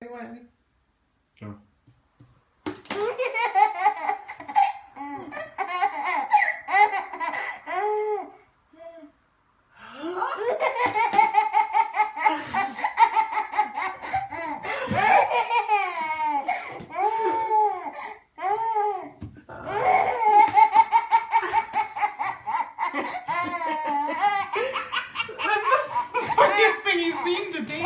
Wait. Go. That's the funniest thing he's seen to date.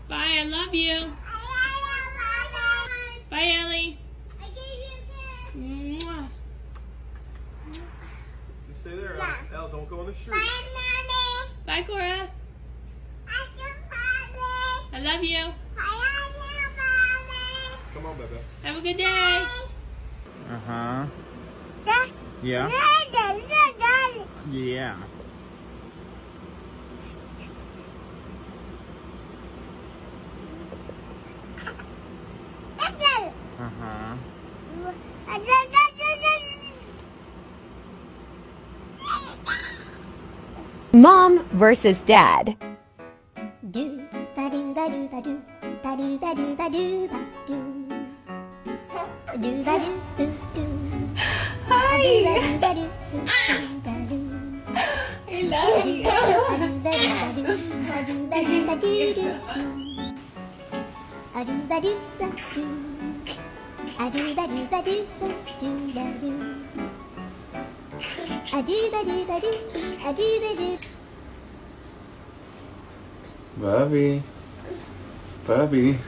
Bye, I love you. Bye, Ellie. Mwah. Just stay there, Elle. Don't go on the street. Bye, Cora. I love you. Come on, baby. Have a good day. Uh-huh. Yeah? Yeah. Uh-huh. Mom versus Dad. I love you. Bubby.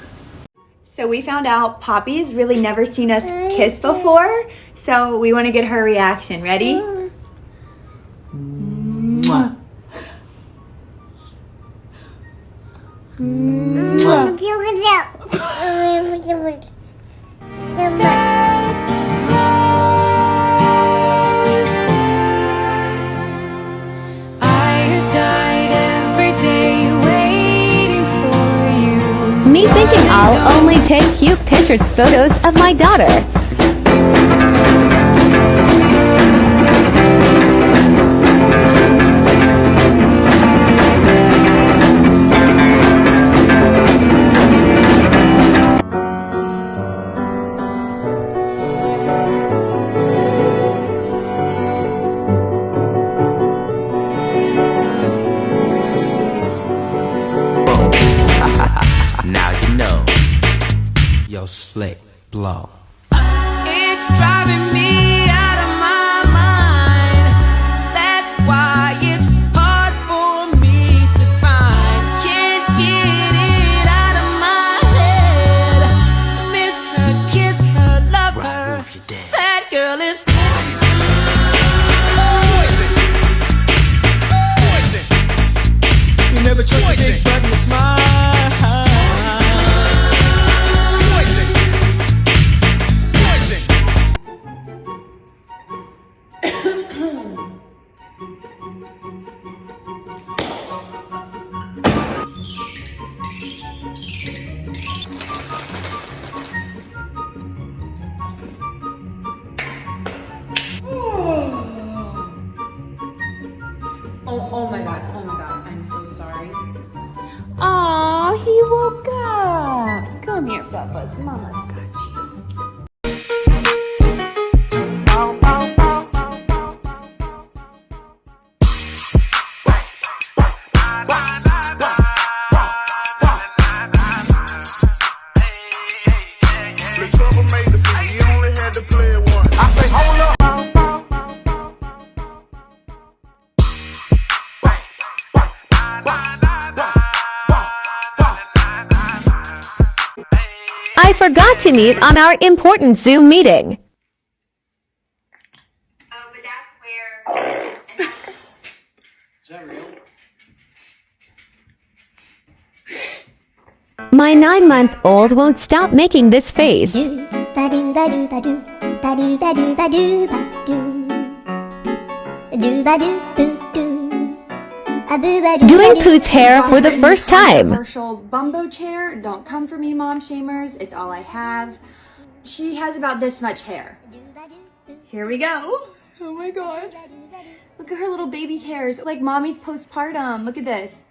So we found out Poppy's really never seen us kiss before, so we want to get her reaction. Ready? Mwah. Me thinking I'll only take cute Pinterest photos of my daughter. Now you know. Yo, slick, blow. It's driving me out of my mind. That's why it's hard for me to find. Can't get it out of my head. Miss her, kiss her, love her. That girl is poison. You never trust a big button to smile. Oh my god, I'm so sorry. Aw, he woke up. Come here, Bubba's. Mama's got you. I forgot to mute on our important Zoom meeting. My 9-month-old won't stop making this face. Doing Poot's hair for the first time. Commercial bumbo chair. Don't come for me, mom shamers. It's all I have. She has about this much hair. Here we go. Oh my god. Look at her little baby hairs. Like mommy's postpartum. Look at this.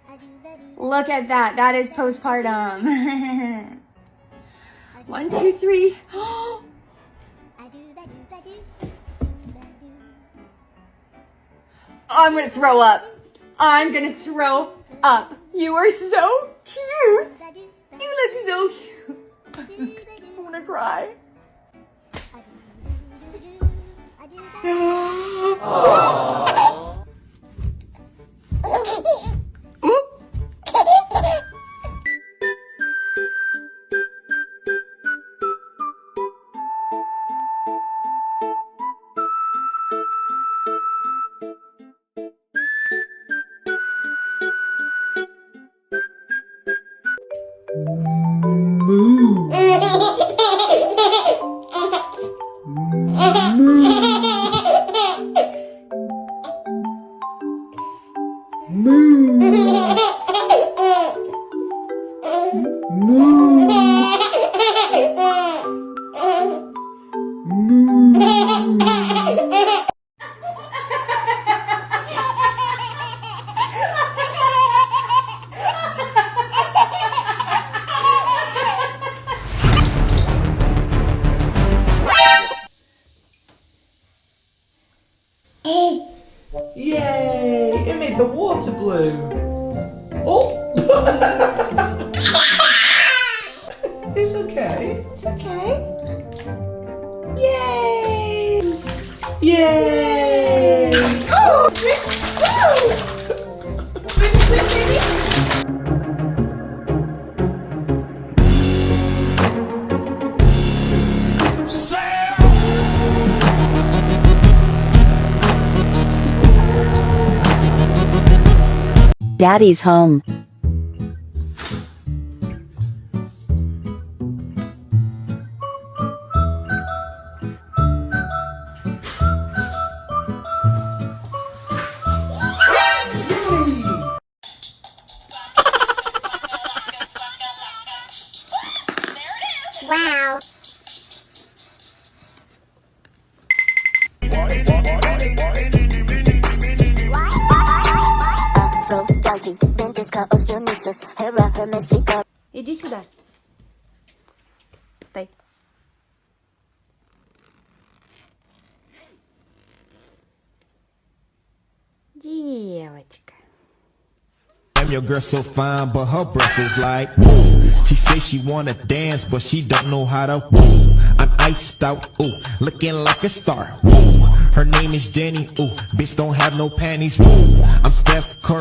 Look at that. That is postpartum. 1, 2, 3. Oh, I'm gonna throw up. I'm gonna throw up. You are so cute. You look so cute. I'm gonna cry. Yay! It made the water blue. Oh! It's okay. It's okay. Yay! Yay! Oh! Swim, swim, baby. Daddy's home. Wow. Иди сюда. Стой. Девочка. Damn, your girl so fine, but her breath is like woo. She say she wanna dance, but she don't know how to woo. I'm iced out, ooh, looking like a star. Woo. Her name is Jenny, ooh, bitch don't have no panties. Woo. I'm Steph Curry.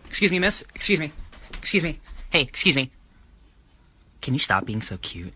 Excuse me, miss. Excuse me. Hey, excuse me. Can you stop being so cute?